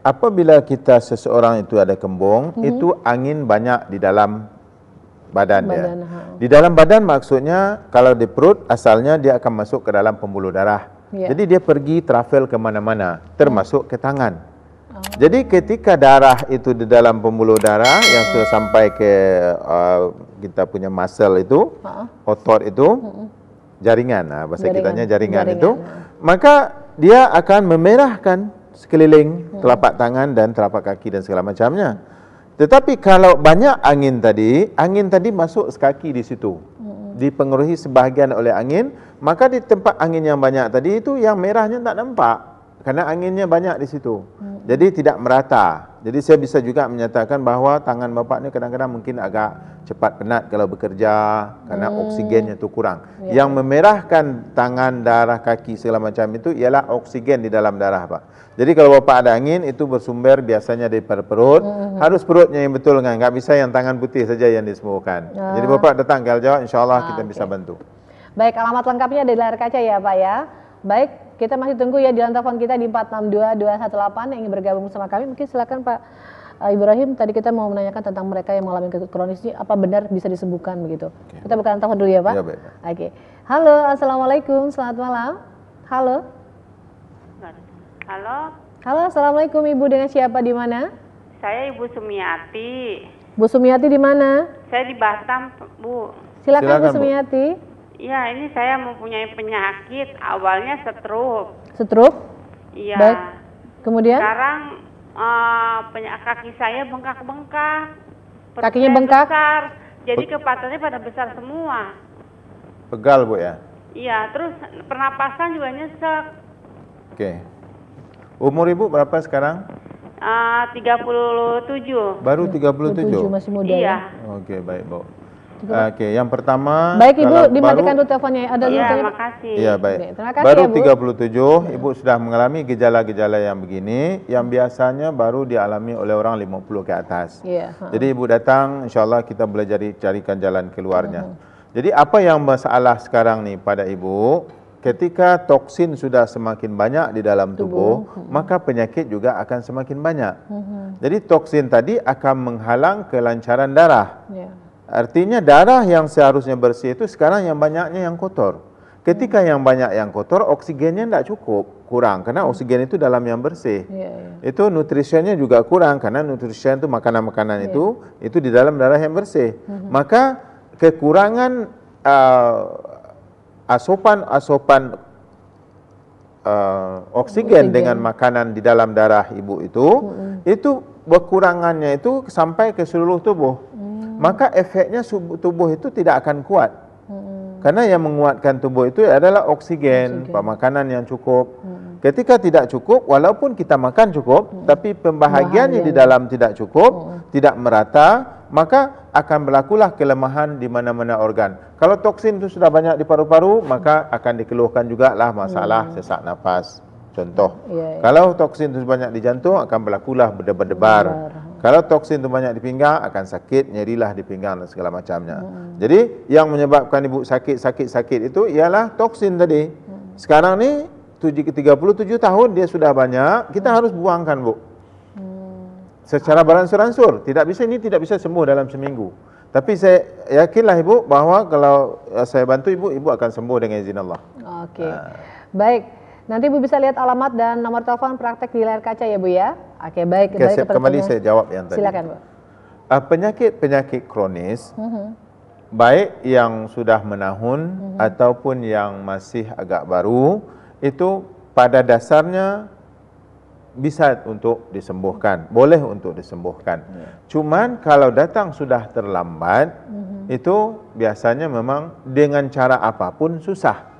apabila seseorang itu ada kembung, itu angin banyak di dalam badan dia. Di dalam badan maksudnya kalau di perut asalnya dia akan masuk ke dalam pembuluh darah. Jadi dia pergi travel kemana-mana, termasuk ke tangan. Jadi ketika darah itu di dalam pembuluh darah yang sudah sampai ke kita punya muscle itu, otot itu, jaringan, bahasa kitanya jaringan itu, maka dia akan memerahkan sekeliling telapak tangan dan telapak kaki dan segala macamnya. Tetapi kalau banyak angin tadi masuk kaki di situ, dipengaruhi sebahagian oleh angin, maka di tempat angin yang banyak tadi itu yang merahnya tak nampak, karena anginnya banyak di situ. Jadi tidak merata. Jadi saya bisa juga menyatakan bahawa tangan bapak ni kadang-kadang mungkin agak cepat penat kalau bekerja, karena oksigennya itu kurang. Yang memerahkan tangan, darah, kaki segala macam itu ialah oksigen di dalam darah, Pak. Jadi kalau bapak ada angin, itu bersumber biasanya daripada perut. Harus perutnya yang betul kan, nggak bisa yang tangan putih saja yang disembuhkan. Jadi bapak datang ke Al-Jawad, insyaAllah kita bisa bantu. Baik, alamat lengkapnya di layar kaca ya Pak ya. Baik, kita masih tunggu ya di telepon kita di 462218 yang ingin bergabung bersama kami. Mungkin silakan Pak Ibrahim, tadi kita mau menanyakan tentang mereka yang mengalami kronis ini, apa benar bisa disembuhkan begitu. Kita bukan telepon dulu ya Pak. Ya, baik. Oke. Halo, assalamualaikum, selamat malam. Halo. Halo. Halo, assalamualaikum Ibu, dengan siapa di mana? Saya Ibu Sumiati. Bu Sumiati di mana? Saya di Batam, Bu. Silakan Bu Sumiati. Iya, ini saya mempunyai penyakit, awalnya stroke. Stroke? Iya. Baik. Kemudian? Sekarang kaki saya bengkak-bengkak. Kakinya bengkak? Besar. Jadi kepatannya pada besar semua. Pegal, Bu ya? Iya, terus pernapasan juga nyesek. Oke. Umur Ibu berapa sekarang? 37. Baru 37? Masih muda iya. ya? Oke, baik, Bu. Oke, yang pertama, baik Ibu, dimatikan dulu teleponnya. Ada iya, makasih. Iya, baik. Oke, terima kasih baru ya, Bu. 37, Ibu sudah mengalami gejala-gejala yang begini, yang biasanya baru dialami oleh orang 50 ke atas. Iya. Jadi Ibu datang, insyaAllah kita boleh carikan jalan keluarnya. Jadi apa yang masalah sekarang nih pada Ibu, ketika toksin sudah semakin banyak di dalam tubuh, maka penyakit juga akan semakin banyak. Jadi toksin tadi akan menghalang kelancaran darah. Artinya darah yang seharusnya bersih itu sekarang yang banyaknya yang kotor. Ketika yang banyak yang kotor, oksigennya tidak cukup, kurang. Karena oksigen itu dalam yang bersih. Itu nutrisinya juga kurang, karena nutrisi itu makanan-makanan itu di dalam darah yang bersih. Maka kekurangan asupan oksigen dengan makanan di dalam darah Ibu itu kekurangannya itu sampai ke seluruh tubuh. Maka efeknya tubuh itu tidak akan kuat. Karena yang menguatkan tubuh itu adalah oksigen. Makanan yang cukup. Ketika tidak cukup, walaupun kita makan cukup, tapi pembahagiannya di dalam tidak cukup, tidak merata, maka akan berlakulah kelemahan di mana-mana organ. Kalau toksin itu sudah banyak di paru-paru, maka akan dikeluhkan juga lah masalah sesak nafas. Contoh, kalau toksin itu banyak di jantung, akan berlakulah berdebar-debar. Kalau toksin itu banyak di pinggang, akan sakit, nyerilah di pinggang dan segala macamnya. Jadi yang menyebabkan Ibu sakit itu ialah toksin tadi. Sekarang ni 37 tahun dia sudah banyak, kita harus buangkan, Bu. Secara beransur-ansur, tidak bisa sembuh dalam seminggu. Tapi saya yakinlah Ibu bahawa kalau saya bantu Ibu akan sembuh dengan izin Allah. Oke. Baik. Nanti Ibu bisa lihat alamat dan nomor telepon praktek di layar kaca ya Bu ya. Oke, baik. Kembali saya jawab yang tadi. Silakan Bu. Penyakit kronis, baik yang sudah menahun ataupun yang masih agak baru, itu pada dasarnya bisa untuk disembuhkan, boleh untuk disembuhkan. Cuman kalau datang sudah terlambat, itu biasanya memang dengan cara apapun susah.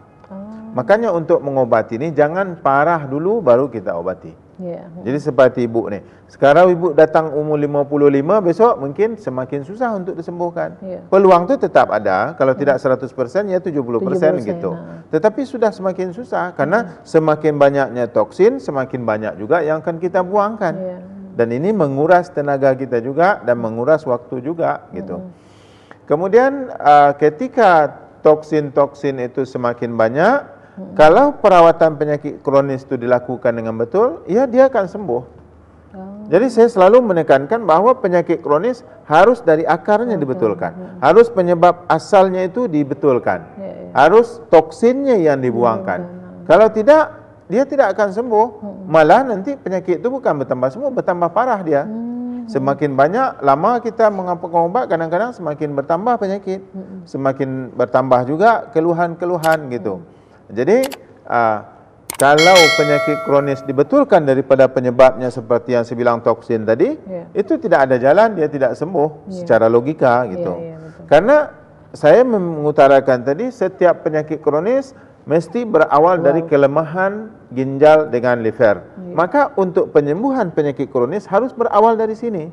Makanya untuk mengobati ini jangan parah dulu baru kita obati. Jadi seperti Ibu nih, sekarang Ibu datang umur 55, besok mungkin semakin susah untuk disembuhkan. Peluang itu tetap ada, kalau tidak 100% ya 70% gitu. Tetapi sudah semakin susah, karena semakin banyaknya toksin, semakin banyak juga yang akan kita buangkan. Dan ini menguras tenaga kita juga, dan menguras waktu juga gitu. Kemudian ketika toksin-toksin itu semakin banyak, kalau perawatan penyakit kronis itu dilakukan dengan betul, ya dia akan sembuh. Jadi saya selalu menekankan bahwa penyakit kronis harus dari akarnya dibetulkan. Harus penyebab asalnya itu dibetulkan. Harus toksinnya yang dibuangkan. Kalau tidak, dia tidak akan sembuh. Malah nanti penyakit itu bukan bertambah sembuh, bertambah parah dia. Semakin banyak lama kita mengamalkan obat, kadang-kadang semakin bertambah penyakit. Semakin bertambah juga keluhan-keluhan gitu. Jadi kalau penyakit kronis dibetulkan daripada penyebabnya seperti yang saya bilang toksin tadi, itu tidak ada jalan dia tidak sembuh secara logika gitu. Karena saya mengutarakan tadi setiap penyakit kronis mesti berawal dari kelemahan ginjal dengan liver. Maka untuk penyembuhan penyakit kronis harus berawal dari sini.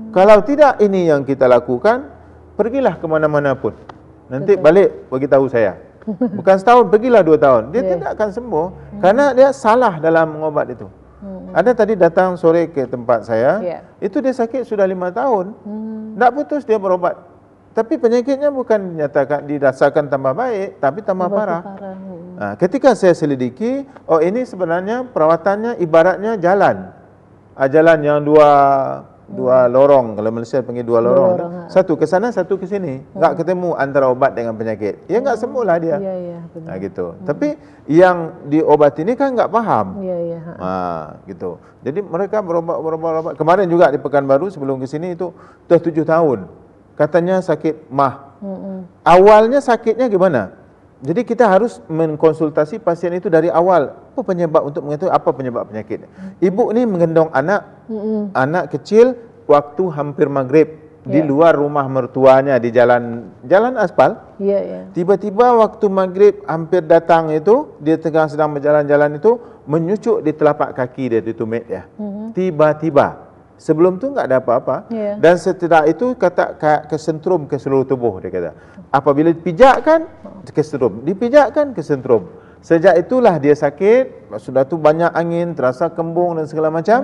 Kalau tidak ini yang kita lakukan, pergilah ke mana-mana pun. Nanti balik beritahu saya. Bukan setahun, pergilah 2 tahun. Dia tidak akan sembuh karena dia salah dalam mengobat itu. Ada tadi datang sore ke tempat saya, itu dia sakit sudah 5 tahun. Tak putus dia berobat. Tapi penyakitnya bukan dinyatakan dirasakan tambah baik, tapi tambah parah. Ketika saya selidiki, oh ini sebenarnya perawatannya ibaratnya jalan. Jalan yang dua lorong, kalau Malaysia panggil 2 lorong. Satu ke sana, satu ke sini. Enggak ketemu antara obat dengan penyakit. Ya enggak sembuhlah dia. Benar. Gitu. Tapi yang diobati ini kan enggak paham. Gitu. Jadi mereka berobat. Kemarin juga di Pekanbaru sebelum ke sini itu sudah 7 tahun. Katanya sakit mah. Awalnya sakitnya gimana? Jadi kita harus mengkonsultasi pasien itu dari awal. Apa penyebab untuk mengetahui apa penyebab penyakit? Ibu ni menggendong anak kecil waktu hampir maghrib di luar rumah mertuanya di jalan aspal. Tiba-tiba waktu maghrib hampir datang itu, dia tengah sedang berjalan-jalan itu menyucuk di telapak kaki dia, di tumit dia. Tiba-tiba. Sebelum tu enggak ada apa-apa. Dan setelah itu kata kesentrum ke seluruh tubuh dia kata. Apabila dipijakkan kesentrum, dipijakkan kesentrum. Sejak itulah dia sakit, sudah tu banyak angin, terasa kembung dan segala macam.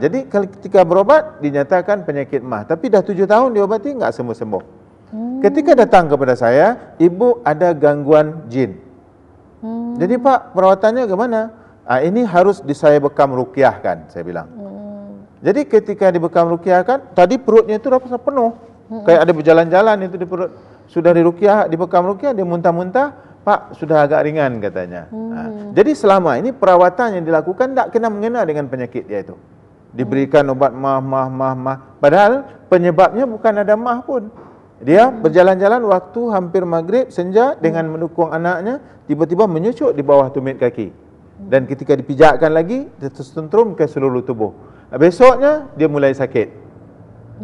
Jadi ketika berobat dinyatakan penyakit mah, tapi dah 7 tahun diobati enggak sembuh-sembuh. Ketika datang kepada saya, ibu ada gangguan jin. Jadi Pak, perawatannya bagaimana? Ini harus saya bekam ruqyahkan, saya bilang. Jadi ketika dibekam ruqyahkan, tadi perutnya itu rasa penuh. Kayak ada berjalan-jalan itu di perut. Sudah diruqyah, dibekam ruqyah, dia muntah-muntah, Pak sudah agak ringan katanya. Jadi selama ini perawatan yang dilakukan tak kena mengena dengan penyakit dia itu. Diberikan obat mah. Padahal penyebabnya bukan ada mah pun. Dia berjalan-jalan waktu hampir maghrib, senja dengan mendukung anaknya, tiba-tiba menyucuk di bawah tumit kaki. Dan ketika dipijakkan lagi, dia tersentrum ke seluruh tubuh. Besoknya dia mulai sakit.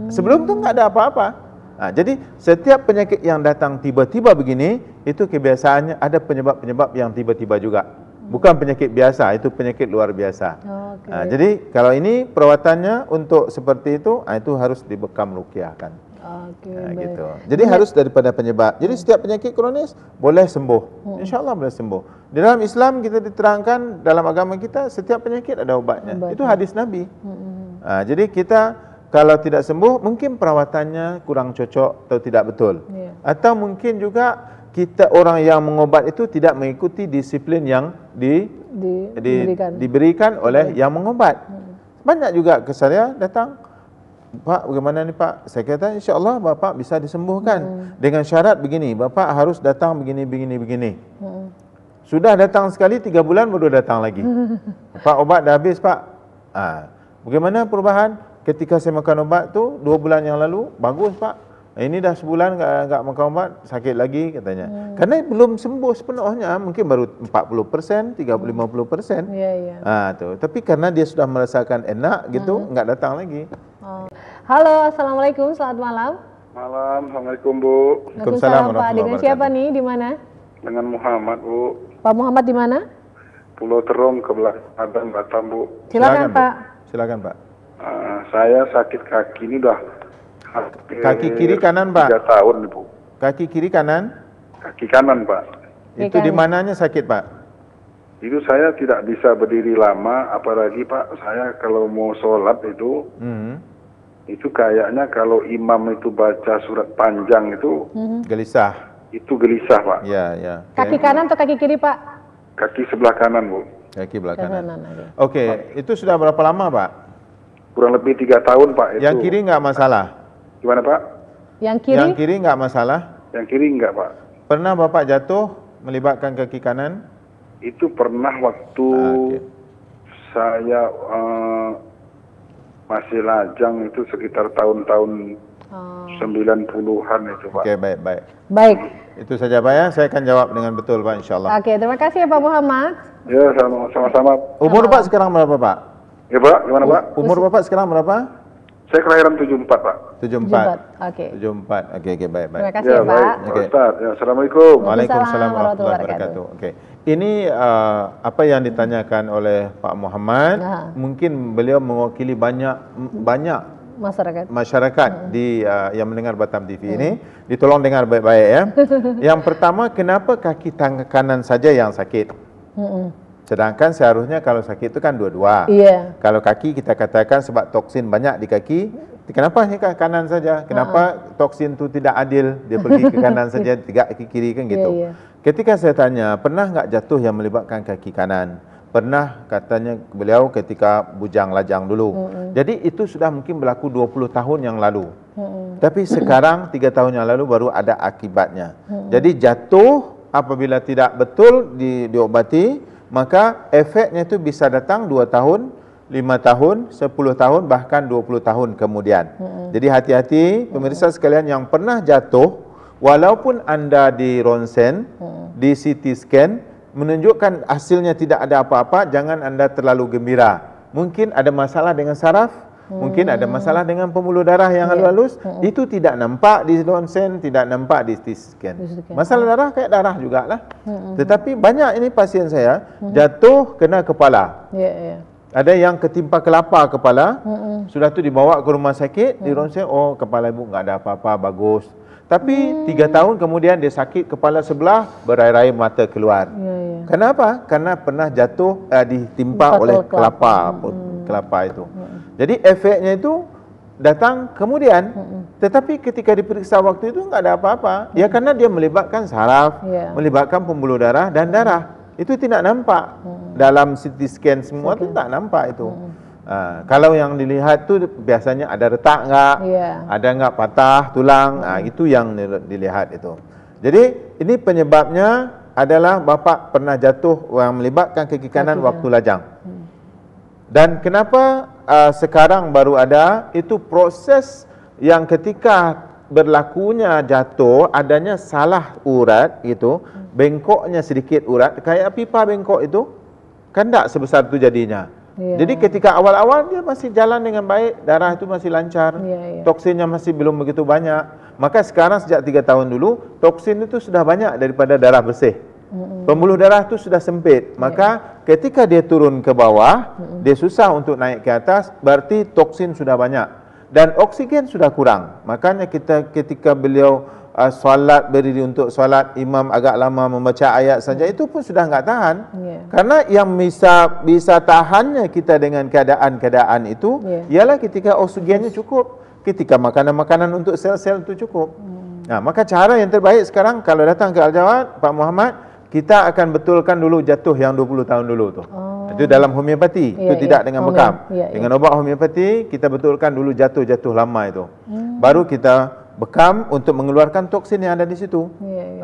Sebelum tu enggak ada apa-apa. Jadi setiap penyakit yang datang tiba-tiba begini, itu kebiasaannya ada penyebab-penyebab yang tiba-tiba juga. Bukan penyakit biasa, itu penyakit luar biasa. Jadi kalau ini perawatannya untuk seperti itu harus dibekam ruqyahkan. Gitu. Jadi harus daripada penyebab. Jadi setiap penyakit kronis boleh sembuh. InsyaAllah boleh sembuh. Di dalam Islam kita diterangkan, dalam agama kita setiap penyakit ada obatnya. Itu hadis Nabi. Jadi kita kalau tidak sembuh, mungkin perawatannya kurang cocok atau tidak betul. Atau mungkin juga kita orang yang mengobat itu tidak mengikuti disiplin yang diberikan oleh yang mengobat. Banyak juga ke saya datang, Pak, bagaimana ni Pak? Saya kata insya-Allah Bapak bisa disembuhkan dengan syarat begini, Bapak harus datang begini. Sudah datang sekali 3 bulan baru datang lagi. Pak, obat dah habis Pak. Bagaimana perubahan? Ketika saya makan obat tu 2 bulan yang lalu, bagus Pak. Ini dah sebulan enggak makan obat, sakit lagi katanya. Karena belum sembuh sepenuhnya, mungkin baru 40%, 50%. Tu. Tapi karena dia sudah merasakan enak gitu, enggak datang lagi. Halo, Assalamualaikum, selamat malam. Malam, Assalamualaikum Bu. Waalaikumsalam Pak. Dengan siapa nih, di mana? Dengan Muhammad Bu. Pak Muhammad di mana? Pulau Terong, ke belakang Batam Bu. Silakan Pak. Silakan Pak. Saya sakit kaki ini udah kaki kiri kanan Pak? 3 tahun Bu. Kaki kiri kanan? Kaki kanan Pak. Itu di mananya sakit Pak? Itu saya tidak bisa berdiri lama, apalagi Pak, saya kalau mau sholat itu, itu kayaknya kalau imam itu baca surat panjang itu, gelisah. Itu gelisah Pak. Ya. Kaki kanan atau kaki kiri Pak? Kaki sebelah kanan Bu. Kaki sebelah kanan. Oke, itu sudah berapa lama Pak? kurang lebih 3 tahun Pak. Yang kiri nggak masalah? Gimana Pak? Yang kiri? Yang kiri nggak masalah? Yang kiri enggak Pak. Pernah Bapak jatuh melibatkan kaki kanan? Itu pernah waktu saya masih lajang, itu sekitar tahun-tahun 90-an itu Pak. Oke, baik. Baik. Itu saja Pak ya, saya akan jawab dengan betul Pak insyaAllah. Oke, terima kasih ya Pak Muhammad. Ya, sama-sama. Umur Bapak sekarang berapa Pak? Ya Pak, gimana Pak? Umur Bapak sekarang berapa? Saya kelahiran 74 Pak. 74. Oke. 74. Oke, baik. Terima kasih Ya ya Pak. baik, Pak Ustaz. Ya, Assalamualaikum. Waalaikumsalam warahmatullahi wabarakatuh. Oke. Ini apa yang ditanyakan oleh Pak Muhammad, mungkin beliau mewakili banyak masyarakat di yang mendengar Batam TV ini. Ditolong dengar baik-baik ya. Yang pertama, kenapa kaki tangan kanan saja yang sakit? Sedangkan seharusnya kalau sakit itu kan dua-dua. Iya. Kalau kaki kita katakan sebab toksin banyak di kaki, kenapa hanya kanan saja? Kenapa toksin itu tidak adil? Dia pergi ke kanan saja, tidak ke kiri kan gitu. Iya. Ketika saya tanya, pernah nggak jatuh yang melibatkan kaki kanan? Pernah, katanya beliau ketika bujang lajang dulu. Jadi itu sudah mungkin berlaku 20 tahun yang lalu. Tapi sekarang 3 tahun yang lalu baru ada akibatnya. Jadi jatuh apabila tidak betul diobati, maka efeknya itu bisa datang 2 tahun, 5 tahun, 10 tahun, bahkan 20 tahun kemudian. Jadi hati-hati pemirsa sekalian yang pernah jatuh, walaupun anda di ronsen, di CT scan, menunjukkan hasilnya tidak ada apa-apa, jangan anda terlalu gembira. Mungkin ada masalah dengan saraf, mungkin ada masalah dengan pembuluh darah yang halus, itu tidak nampak di ronsen, tidak nampak di CT scan. Masalah darah kayak darah jugalah. Tetapi banyak ini pasien saya jatuh kena kepala. Ada yang ketimpa kelapa kepala, sudah tu dibawa ke rumah sakit, di ronsen, oh kepala ibu enggak ada apa-apa, bagus. Tapi 3 tahun kemudian dia sakit kepala sebelah, berair-air mata keluar. Kenapa? Karena pernah jatuh ditimpa oleh kelapa itu. Jadi efeknya itu datang kemudian. Tetapi ketika diperiksa waktu itu enggak ada apa-apa. Ya karena dia melibatkan saraf, melibatkan pembuluh darah dan darah. Itu tidak nampak. Dalam CT scan semua itu tak nampak itu. Kalau yang dilihat tu biasanya ada retak enggak, ada enggak patah tulang, itu yang dilihat itu. Jadi ini penyebabnya adalah Bapak pernah jatuh yang melibatkan kaki kanan waktu lajang. Dan kenapa sekarang baru ada, itu proses yang ketika berlakunya jatuh, adanya salah urat itu, bengkoknya sedikit urat, kayak pipa bengkok itu, kan tak sebesar itu jadinya. Jadi ketika awal-awal dia masih jalan dengan baik, darah itu masih lancar, toksinnya masih belum begitu banyak. Maka sekarang sejak 3 tahun dulu, toksin itu sudah banyak daripada darah bersih. Pembuluh darah itu sudah sempit. Maka ketika dia turun ke bawah, dia susah untuk naik ke atas, berarti toksin sudah banyak. Dan oksigen sudah kurang. Makanya ketika beliau solat, berdiri untuk solat, imam agak lama membaca ayat saja, itu pun sudah enggak tahan. Karena yang bisa tahannya kita dengan keadaan-keadaan itu ialah ketika oksigennya cukup, ketika makanan-makanan untuk sel-sel itu cukup. Nah, maka cara yang terbaik sekarang kalau datang ke Al-Jawad, Pak Muhammad, kita akan betulkan dulu jatuh yang 20 tahun dulu tu. Itu dalam homeopati, itu tidak dengan bekam. Dengan obat homeopati kita betulkan dulu jatuh-jatuh lama itu. Baru kita bekam untuk mengeluarkan toksin yang ada di situ.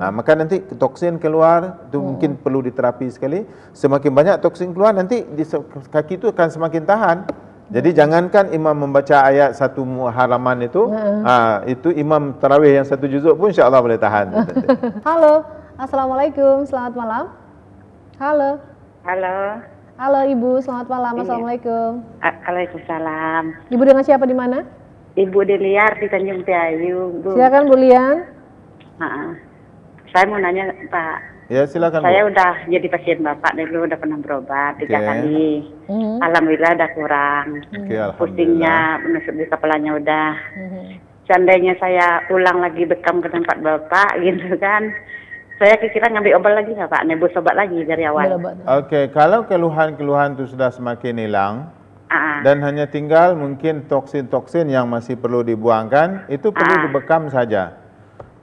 Maka nanti toksin keluar, itu mungkin perlu diterapi sekali. Semakin banyak toksin keluar, nanti di kaki itu akan semakin tahan. Jadi jangankan imam membaca ayat 1 halaman itu, itu imam tarawih yang 1 juzuk pun insya-Allah boleh tahan. Halo, assalamualaikum, selamat malam. Halo. Halo Ibu, selamat malam. Assalamualaikum. Waalaikumsalam. Ibu dengan siapa di mana? Ibu Deliar di Tanjung Priayu, Bu. Silakan Bu Lian. Saya mau nanya Pak. Ya silakan. Saya Bu. udah jadi pasien Bapak dulu, udah pernah berobat 3 kali. Alhamdulillah udah kurang. Pusingnya menusuk di kepalanya udah. Seandainya saya ulang lagi bekam ke tempat Bapak gitu kan, saya kira ngambil obat lagi nggak Pak? Nebus obat lagi dari awal. Oke, kalau keluhan-keluhan itu sudah semakin hilang, dan hanya tinggal mungkin toksin-toksin yang masih perlu dibuangkan, itu perlu dibekam saja.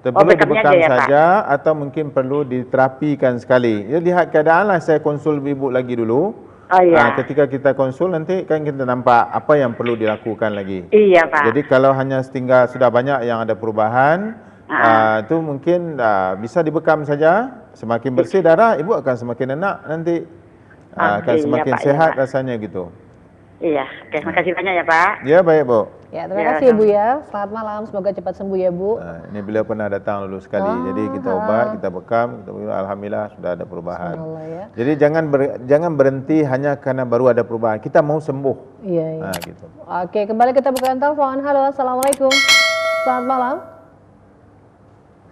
Perlu dibekam saja, atau mungkin perlu diterapikan sekali. Ya, lihat keadaan lah, saya konsul ibu lagi dulu. Oh iya. Ketika kita konsul nanti kan kita nampak apa yang perlu dilakukan lagi. Iya Pak. Jadi kalau hanya tinggal sudah banyak yang ada perubahan, itu mungkin bisa dibekam saja. Semakin bersih darah, ibu akan semakin enak nanti, akan semakin Pak, sehat ya, rasanya gitu. Iya, oke, makasih banyak ya Pak. Ya baik Bu. Ya terima kasih Bu ya. Selamat malam, semoga cepat sembuh ya Bu. Ini beliau pernah datang dulu sekali, jadi kita obat, kita bekam, alhamdulillah sudah ada perubahan. Ya. Jadi jangan berhenti hanya karena baru ada perubahan. Kita mau sembuh. Iya. Gitu. Oke, kembali kita bukakan telepon. Halo, assalamualaikum. Selamat malam.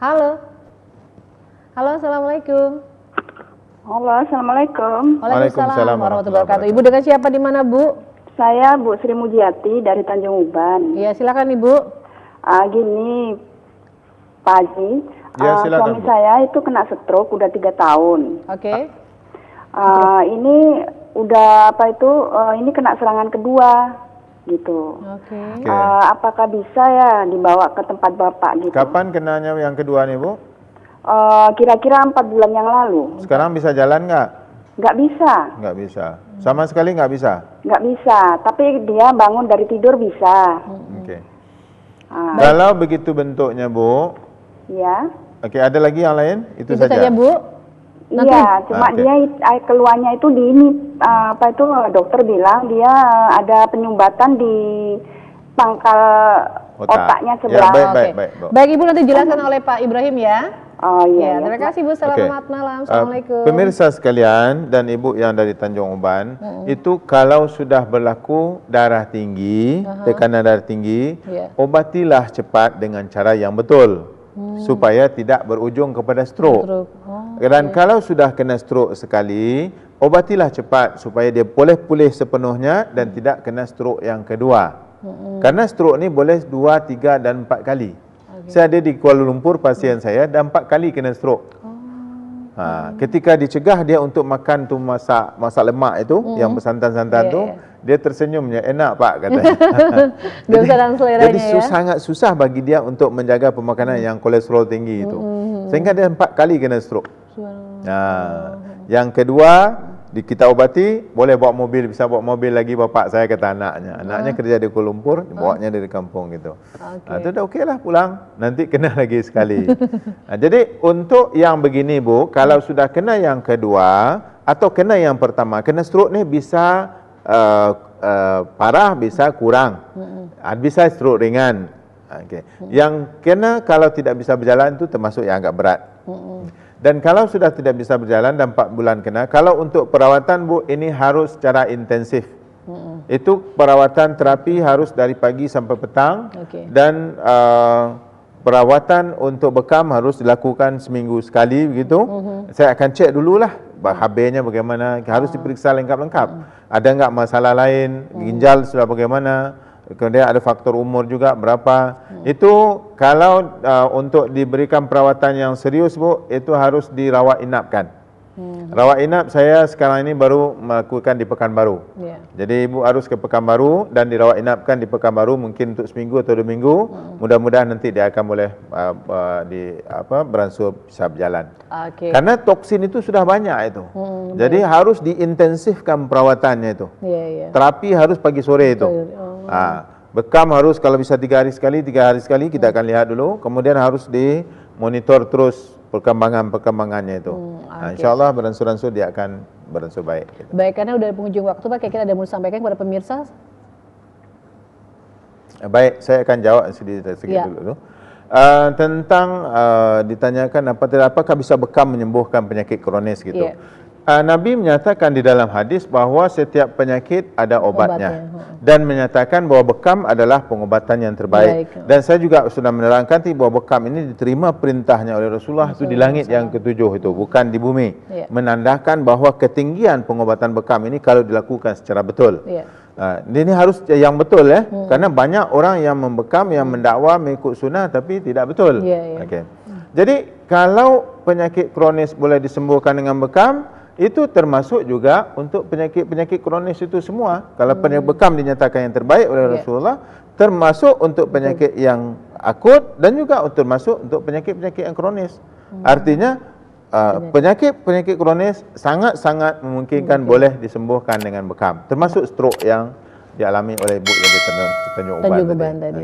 Halo. Halo, assalamualaikum. Halo, assalamualaikum. Waalaikumsalam warahmatullahi wabarakatuh. Ibu dengan siapa di mana Bu? Saya Bu Sri Mujiati dari Tanjung Uban. Iya, silakan Ibu. Gini, Pak Haji, silakan, suami saya itu kena stroke udah 3 tahun. Oke. Ini udah ini kena serangan kedua gitu. Oke. Apakah bisa ya dibawa ke tempat Bapak gitu? Kapan kenanya yang kedua nih Bu? Kira-kira 4 bulan yang lalu. Sekarang bisa jalan nggak? Nggak bisa. Nggak bisa. Sama sekali nggak bisa? Nggak bisa, tapi dia bangun dari tidur bisa. Oke. Kalau begitu bentuknya Bu. Ya. Oke, ada lagi yang lain? Itu saja. Saja Bu. Iya, cuma dia keluarnya itu di ini dokter bilang dia ada penyumbatan di pangkal otaknya sebelah. Ya, baik Ibu, nanti jelaskan oleh Pak Ibrahim ya. Oh iya. Terima kasih Bu, selamat malam. Assalamualaikum. Pemirsa sekalian dan Ibu yang dari Tanjung Uban, itu kalau sudah berlaku darah tinggi, tekanan darah tinggi, obatilah cepat dengan cara yang betul supaya tidak berujung kepada stroke. Dan kalau sudah kena stroke sekali, obatilah cepat supaya dia boleh pulih sepenuhnya dan tidak kena stroke yang kedua. Karena stroke ni boleh 2, 3 dan 4 kali. Saya ada di Kuala Lumpur, pasien saya dah 4 kali kena stroke. Ketika dicegah dia untuk makan tu masak lemak itu, yang bersantan-santan tu, dia tersenyumnya, enak Pak katanya. Jadi sangat susah bagi dia untuk menjaga pemakanan yang kolesterol tinggi itu. Sehingga dia 4 kali kena stroke. Yang kedua, kita obati, boleh bawa mobil, bisa bawa mobil lagi bapak saya kata anaknya. Anaknya kerja di Kuala Lumpur, bawanya dari kampung gitu. Itu dah okey lah pulang, nanti kena lagi sekali. Jadi untuk yang begini Bu, kalau sudah kena yang kedua atau kena yang pertama, kena stroke ni bisa parah, bisa kurang. Bisa stroke ringan. Yang kena kalau tidak bisa berjalan itu termasuk yang agak berat. Dan kalau sudah tidak bisa berjalan dan 4 bulan kena, kalau untuk perawatan Bu, ini harus secara intensif. Itu perawatan terapi harus dari pagi sampai petang. Dan perawatan untuk bekam harus dilakukan seminggu sekali begitu. Saya akan cek dululah HB-nya bagaimana, harus diperiksa lengkap-lengkap. Ada enggak masalah lain, ginjal sudah bagaimana, kemudian ada faktor umur juga berapa. Itu kalau untuk diberikan perawatan yang serius Bu, itu harus dirawat inapkan. Rawat inap saya sekarang ini baru melakukan di Pekanbaru. Jadi Ibu harus ke Pekanbaru dan dirawat inapkan di Pekanbaru mungkin untuk seminggu atau 2 minggu. Mudah-mudahan nanti dia akan boleh beransur bisa berjalan. Karena toksin itu sudah banyak itu. Jadi harus diintensifkan perawatannya itu. Terapi harus pagi sore itu. Bekam harus kalau bisa 3 hari sekali, 3 hari sekali kita akan lihat dulu. Kemudian harus dimonitor terus perkembangannya itu. InsyaAllah beransur-ansur dia akan beransur baik. Gitu. Baik, karena udah penghujung waktu Pak, kita ada mau sampaikan kepada pemirsa. Baik, saya akan jawab sedikit dulu. Tentang ditanyakan apakah bisa bekam menyembuhkan penyakit kronis gitu. Nabi menyatakan di dalam hadis bahawa setiap penyakit ada obatnya. Dan menyatakan bahawa bekam adalah pengobatan yang terbaik. Dan saya juga sudah menerangkan bahawa bekam ini diterima perintahnya oleh Rasulullah itu di langit yang ke-7 itu, bukan di bumi. Menandakan bahawa ketinggian pengobatan bekam ini kalau dilakukan secara betul. Ini harus yang betul ya. Karena banyak orang yang membekam, yang mendakwa mengikut sunnah tapi tidak betul. Jadi kalau penyakit kronis boleh disembuhkan dengan bekam, itu termasuk juga untuk penyakit-penyakit kronis itu semua. Kalau penyakit bekam dinyatakan yang terbaik oleh Rasulullah, termasuk untuk penyakit yang akut dan juga termasuk untuk penyakit-penyakit yang kronis. Artinya penyakit kronis sangat-sangat memungkinkan boleh disembuhkan dengan bekam, termasuk stroke yang dialami oleh ibu yang di Tanjung Uban tadi.